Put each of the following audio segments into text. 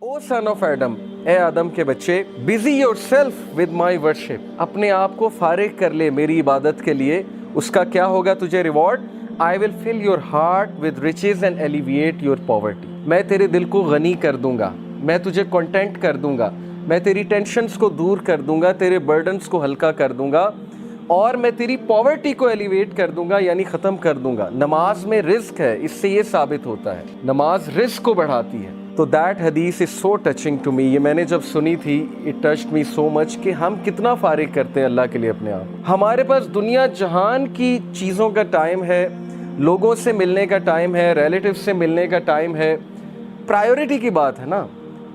O son of Adam, ए आदम के बच्चे, busy yourself with my worship, अपने आप को फारिग कर ले मेरी इबादत के लिए। उसका क्या होगा तुझे reward? I will fill your heart with riches and alleviate your poverty. मैं तेरे दिल को गनी कर दूंगा, मैं तुझे कंटेंट कर दूंगा, मैं तेरी टेंशन्स को दूर कर दूंगा, तेरे बर्डन्स को हल्का कर दूंगा, और मैं तेरी पॉवर्टी को एलिवेट कर दूंगा, यानी ख़त्म कर दूंगा। नमाज में रिस्क है, इससे ये साबित होता है नमाज रिस्क को बढ़ाती है। तो दैट हदीस is so touching to me. ये मैंने जब सुनी थी, it touched me so much कि हम कितना फारिग करते हैं अल्लाह के लिए अपने आप। हमारे पास दुनिया जहान की चीज़ों का टाइम है, लोगों से मिलने का टाइम है, रिलेटिव से मिलने का टाइम है। प्रायोरिटी की बात है ना।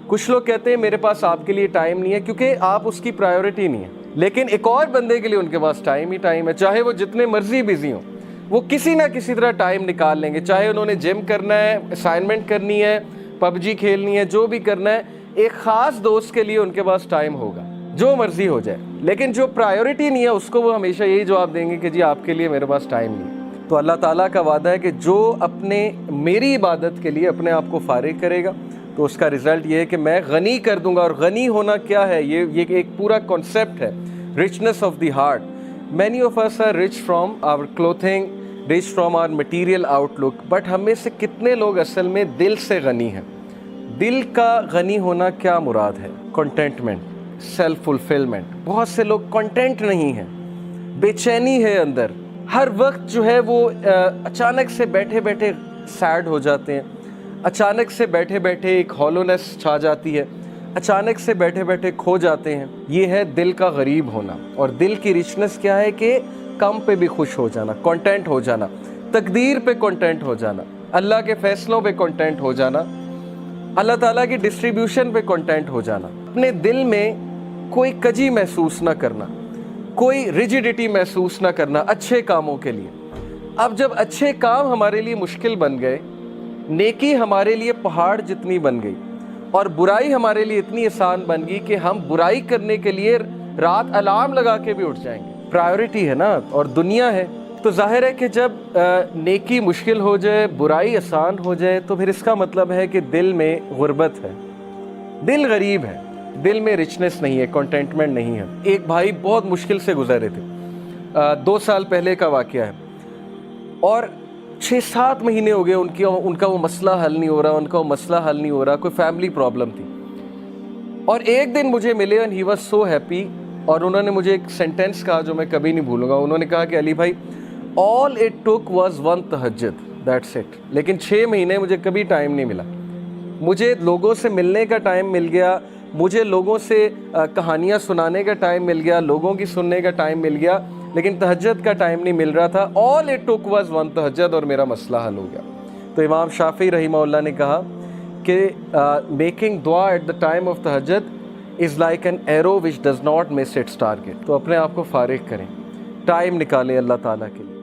कुछ लोग कहते हैं मेरे पास आपके लिए टाइम नहीं है क्योंकि आप उसकी प्रायोरिटी नहीं है, लेकिन एक और बंदे के लिए उनके पास टाइम ही टाइम है। चाहे वो जितने मर्जी बिजी हों, वो किसी ना किसी तरह टाइम निकाल लेंगे। चाहे उन्होंने जिम करना है, असाइनमेंट करनी है, पबजी खेलनी है, जो भी करना है, एक ख़ास दोस्त के लिए उनके पास टाइम होगा, जो मर्जी हो जाए। लेकिन जो प्रायोरिटी नहीं है उसको वो हमेशा यही जवाब देंगे कि जी आपके लिए मेरे पास टाइम नहीं। तो अल्लाह ताला का वादा है कि जो अपने मेरी इबादत के लिए अपने आप को फारिग करेगा तो उसका रिज़ल्ट ये है कि मैं गनी कर दूंगा। और गनी होना क्या है? ये एक पूरा कॉन्सेप्ट है, richness of the heart. Many of us are rich from our clothing, rich from our material outlook, but हम में से कितने लोग असल में दिल से गनी हैं? दिल का गनी होना क्या मुराद है? Contentment, self fulfilment. बहुत से लोग कंटेंट नहीं हैं, बेचैनी है अंदर। हर वक्त जो है वो अचानक से बैठे बैठे सैड हो जाते हैं, अचानक से बैठे बैठे एक हॉलोनेस छा जाती है, अचानक से बैठे बैठे खो जाते हैं। ये है दिल का गरीब होना। और दिल की रिचनेस क्या है कि कम पे भी खुश हो जाना, कंटेंट हो जाना, तकदीर पे कंटेंट हो जाना, अल्लाह के फैसलों पे कंटेंट हो जाना, अल्लाह ताला की डिस्ट्रीब्यूशन पे कंटेंट हो जाना। अपने दिल में कोई कजी महसूस ना करना, कोई रिजिडिटी महसूस ना करना अच्छे कामों के लिए। अब जब अच्छे काम हमारे लिए मुश्किल बन गए, नेकी हमारे लिए पहाड़ जितनी बन गई, और बुराई हमारे लिए इतनी आसान बन गई कि हम बुराई करने के लिए रात अलार्म लगा के भी उठ जाएंगे। प्रायोरिटी है ना, और दुनिया है। तो जाहिर है कि जब नेकी मुश्किल हो जाए, बुराई आसान हो जाए, तो फिर इसका मतलब है कि दिल में गुर्बत है, दिल गरीब है, दिल में रिचनेस नहीं है, कंटेंटमेंट नहीं है। एक भाई बहुत मुश्किल से गुजर रहे थे, 2 साल पहले का वाक़या है, और 6-7 महीने हो गए उनका वो मसला हल नहीं हो रहा, उनका वो मसला हल नहीं हो रहा, कोई फैमिली प्रॉब्लम थी। और एक दिन मुझे मिले and he was so happy, और उन्होंने मुझे एक सेंटेंस कहा जो मैं कभी नहीं भूलूंगा। उन्होंने कहा कि अली भाई, ऑल इट टुक वाज 1 तहज्जुद, दैट्स इट। लेकिन 6 महीने मुझे कभी टाइम नहीं मिला। मुझे लोगों से मिलने का टाइम मिल गया, मुझे लोगों से कहानियाँ सुनाने का टाइम मिल गया, लोगों की सुनने का टाइम मिल गया, लेकिन तहज्जुद का टाइम नहीं मिल रहा था। ऑल इट टुक वाज 1 तहज्जुद, और मेरा मसला हल हो गया। तो इमाम शाफी रहीमहुल्लाह ने कहा कि मेकिंग दुआ एट द टाइम ऑफ तहज्जुद is like an arrow which does not miss its target. तो अपने आप को फारिग करें, टाइम निकालें अल्लाह ताला के लिए।